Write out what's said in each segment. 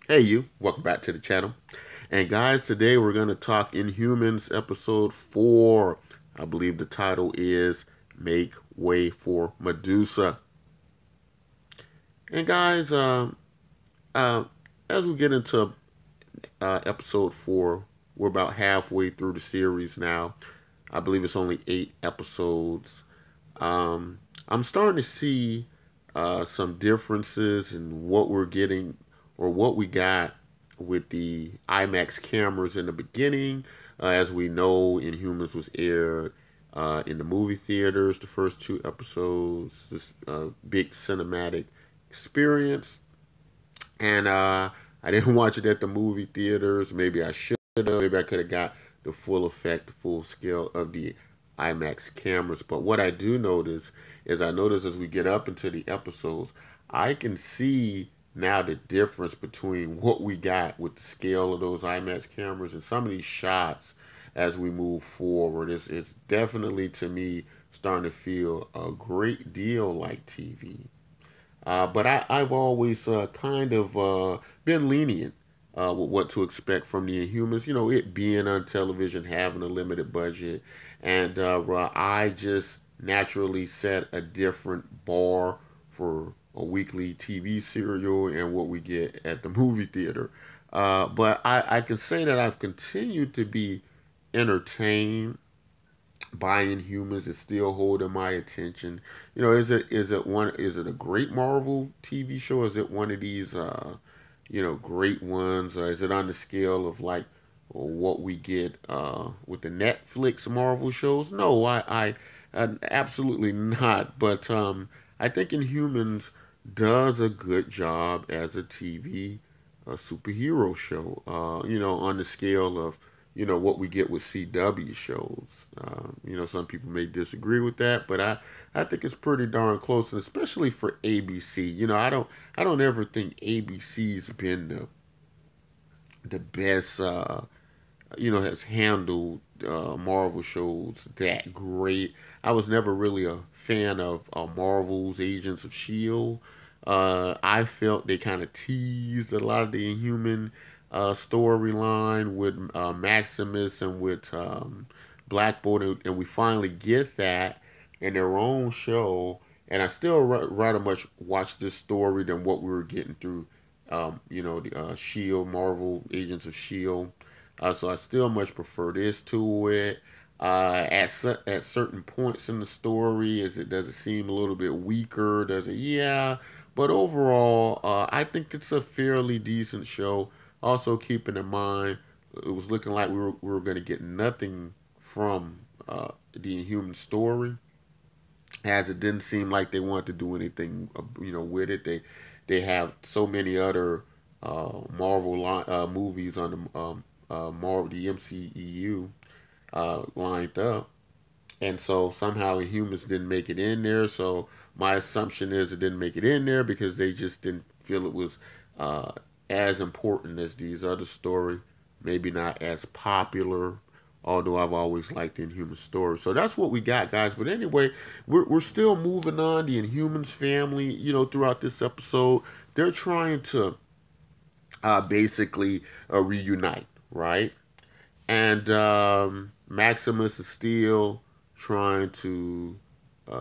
Hey you, welcome back to the channel. And guys, today we're going to talk Inhumans episode 4. I believe the title is Make Way for Medusa. And guys, uh, as we get into episode 4, we're about halfway through the series now. I believe it's only 8 episodes. I'm starting to see some differences in what we're getting or what we got with the IMAX cameras in the beginning. As we know, Inhumans was aired in the movie theaters, the first 2 episodes, this big cinematic experience. And I didn't watch it at the movie theaters. Maybe I should have. Maybe I could have got the full effect, the full scale of the IMAX cameras. But what I do notice is I notice as we get up into the episodes, I can see now the difference between what we got with the scale of those IMAX cameras and some of these shots as we move forward. It's definitely to me starting to feel a great deal like TV. But I've always kind of been lenient with what to expect from the Inhumans. You know, it being on television, having a limited budget, and I just naturally set a different bar for a weekly TV serial and what we get at the movie theater. But I can say that I've continued to be entertained by Inhumans is still holding my attention. You know, is it a great Marvel TV show? Is it one of these great ones? Is it on the scale of like what we get with the Netflix Marvel shows? No, absolutely not. But I think Inhumans does a good job as a TV superhero show. On the scale of what we get with CW shows. Some people may disagree with that, but I think it's pretty darn close, and especially for ABC. I don't ever think ABC's been the best. Has handled Marvel shows that great. I was never really a fan of Marvel's Agents of Shield. I felt they kind of teased a lot of the Inhuman storyline with Maximus and with Black Bolt, and we finally get that in their own show. And I still rather much watch this story than what we were getting through, the Shield, Marvel Agents of Shield. So I still much prefer this to it. At certain points in the story, does it seem a little bit weaker? Does it? Yeah, but overall, I think it's a fairly decent show. Also, keeping in mind, it was looking like we were going to get nothing from the Inhuman story, as it didn't seem like they wanted to do anything, with it. They have so many other movies on the MCEU lined up, and so somehow Inhumans didn't make it in there. So my assumption is it didn't make it in there because they just didn't feel it was uh, as important as these other stories. Maybe not as popular, although I've always liked the Inhuman story. So that's what we got, guys. But anyway, we're still moving on. The Inhumans family, throughout this episode, they're trying to basically reunite, right? And Maximus is still trying to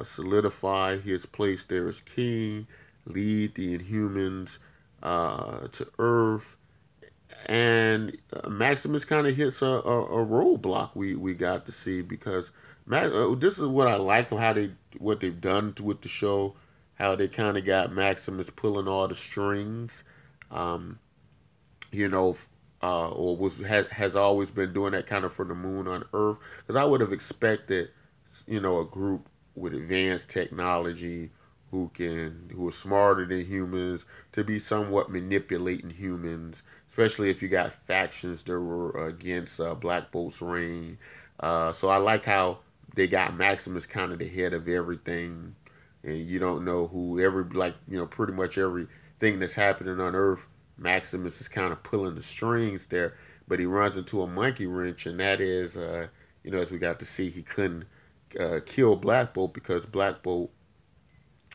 solidify his place there as king, lead the Inhumans to Earth, and Maximus kind of hits a roadblock we got to see because this is what I like of what they've done with the show, how they kind of got Maximus pulling all the strings. Um, you know, or has always been doing that kind of from the moon on Earth. Because I would have expected, a group with advanced technology who are smarter than humans to be somewhat manipulating humans, especially if you got factions that were against Black Bolt's reign. So I like how they got Maximus kind of the head of everything, and you don't know who pretty much everything that's happening on Earth Maximus is kind of pulling the strings there, but he runs into a monkey wrench, and that is, as we got to see, he couldn't kill Black Bolt because Black Bolt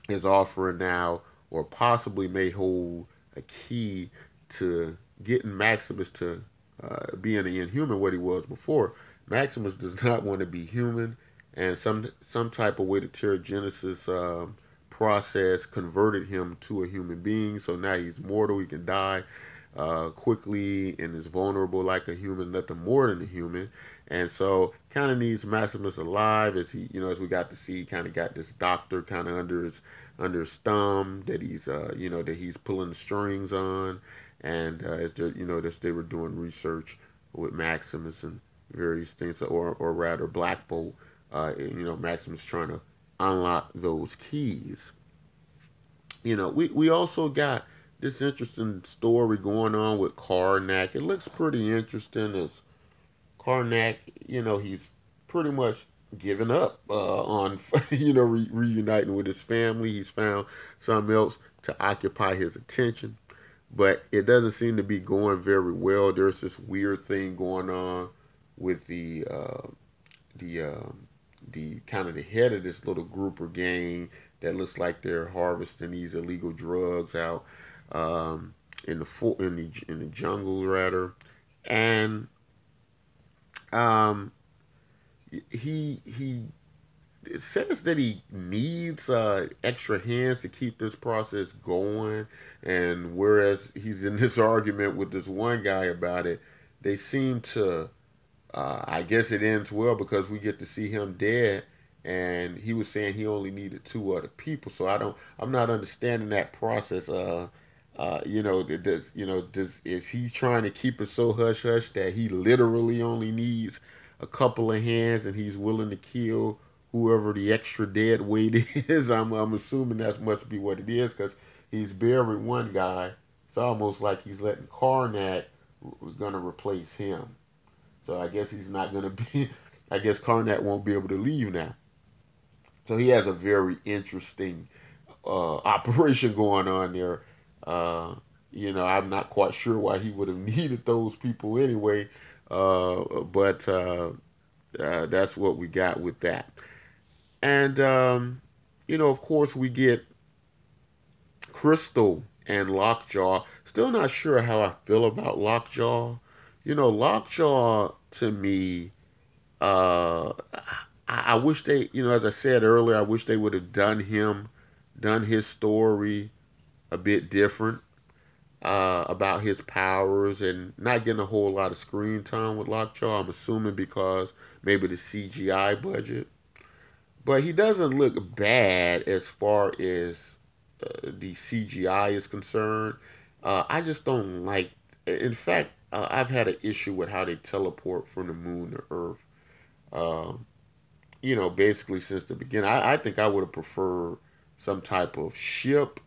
is offering now, or possibly may hold a key to getting Maximus to being an Inhuman what he was before. Maximus does not want to be human, and some type of way the Terrigenesis process converted him to a human being. So now he's mortal. He can die quickly and is vulnerable like a human, nothing more than a human. And so kind of needs Maximus alive, as he, as we got to see, kind of got this doctor kind of under his thumb that he's that he's pulling the strings on, and as they as they were doing research with Maximus and various things, or rather Black Bolt, Maximus trying to unlock those keys. We also got this interesting story going on with Karnak. It looks pretty interesting as Karnak, he's pretty much given up on, reuniting with his family. He's found something else to occupy his attention, but it doesn't seem to be going very well. There's this weird thing going on with the kind of the head of this little group or gang that looks like they're harvesting these illegal drugs out in the jungle rather, and he it says that he needs extra hands to keep this process going, and whereas he's in this argument with this one guy about it, they seem to I guess it ends well because we get to see him dead, and he was saying he only needed two other people. So I'm not understanding that process. Is he trying to keep it so hush hush that he literally only needs a couple of hands and he's willing to kill whoever the extra dead weight is? I'm assuming that must be what it is because he's buried one guy. It's almost like he's letting Karnak gonna replace him. So I guess he's not gonna be. I guess Karnak won't be able to leave now. So he has a very interesting operation going on there. I'm not quite sure why he would have needed those people anyway, but that's what we got with that. And, of course, we get Crystal and Lockjaw. Still not sure how I feel about Lockjaw. Lockjaw to me, I wish they, as I said earlier, I wish they would have done his story a bit different about his powers and not getting a whole lot of screen time with Lockjaw. I'm assuming because maybe the CGI budget. But he doesn't look bad as far as the CGI is concerned. I just don't like. In fact, I've had an issue with how they teleport from the moon to Earth. Basically since the beginning. I think I would have preferred some type of ship,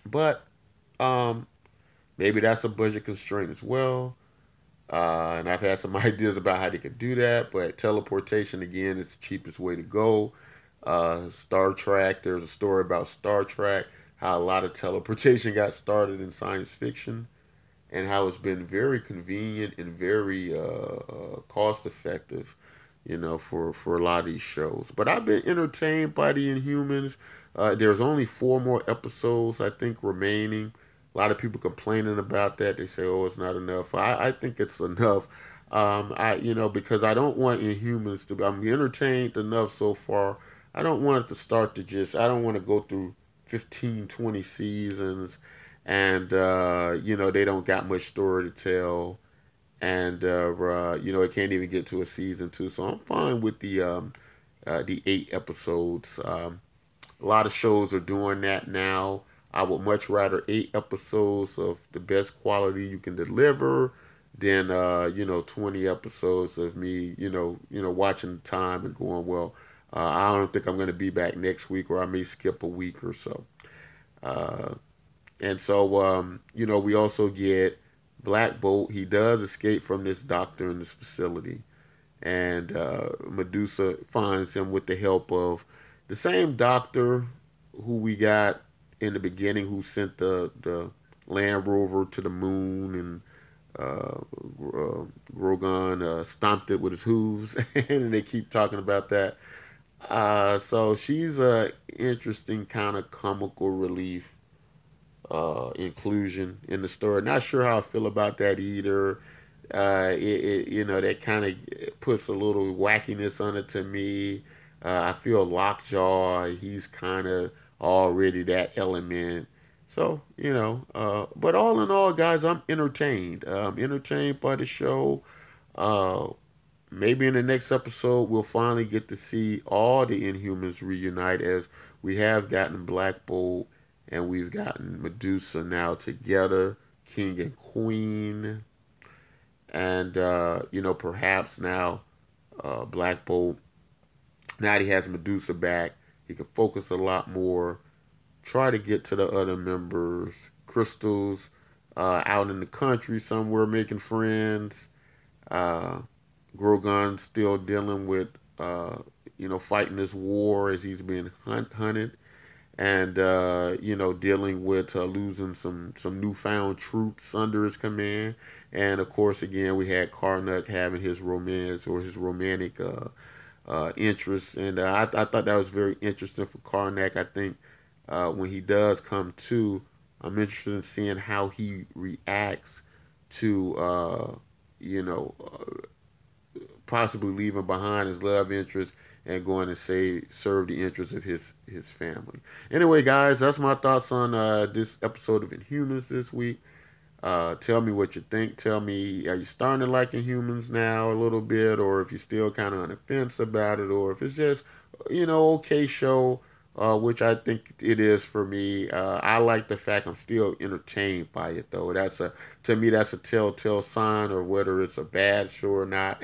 but maybe that's a budget constraint as well. And I've had some ideas about how they could do that, but teleportation again is the cheapest way to go. Star Trek, there's a story about Star Trek, how a lot of teleportation got started in science fiction, and how it's been very convenient and very cost effective, for a lot of these shows. But I've been entertained by the Inhumans. There's only 4 more episodes, I think, remaining. A lot of people complaining about that. They say, "Oh, it's not enough." I think it's enough. Because I don't want Inhumans to. I'm entertained enough so far. I don't want it to start to just. I don't want to go through 15, 20 seasons, and they don't got much story to tell, and it can't even get to a season 2. So I'm fine with the 8 episodes. A lot of shows are doing that now. I would much rather 8 episodes of the best quality you can deliver than 20 episodes of me watching the time and going, well, I don't think I'm going to be back next week, or I may skip a week or so. And so we also get Black Bolt. He does escape from this doctor in this facility, and Medusa finds him with the help of the same doctor who we got in the beginning, who sent the Land Rover to the moon, and Gorgon stomped it with his hooves, and they keep talking about that. So she's a interesting kind of comical relief inclusion in the story. Not sure how I feel about that either. You know, that kind of puts a little wackiness on it to me. I feel Lockjaw, he's kind of already that element. So, you know, but all in all, guys, I'm entertained. Entertained by the show. Uh, Maybe in the next episode, we'll finally get to see all the Inhumans reunite, as we have gotten Black Bolt and we've gotten Medusa now together, King and Queen. And, you know, perhaps now Black Bolt, now that he has Medusa back, he can focus a lot more, try to get to the other members. Crystal's out in the country somewhere making friends. Uh, Gorgon still dealing with, you know, fighting this war as he's being hunted, and you know, dealing with losing some newfound troops under his command. And of course, again, we had Karnak having his romance or his romantic interest, and I thought that was very interesting for Karnak. I think when he does come to, I'm interested in seeing how he reacts to, you know, possibly leaving behind his love interest and going to serve the interests of his family. Anyway, guys, that's my thoughts on this episode of Inhumans this week. Tell me what you think. Tell me, are you starting to like Inhumans now a little bit, or if you're still kind of on the fence about it, or if it's just, you know, okay show, which I think it is for me. I like the fact I'm still entertained by it, though. To me, that's a telltale sign, or whether it's a bad show or not.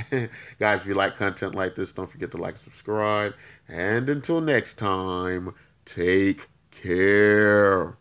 Guys, if you like content like this, don't forget to like and subscribe. And until next time, take care.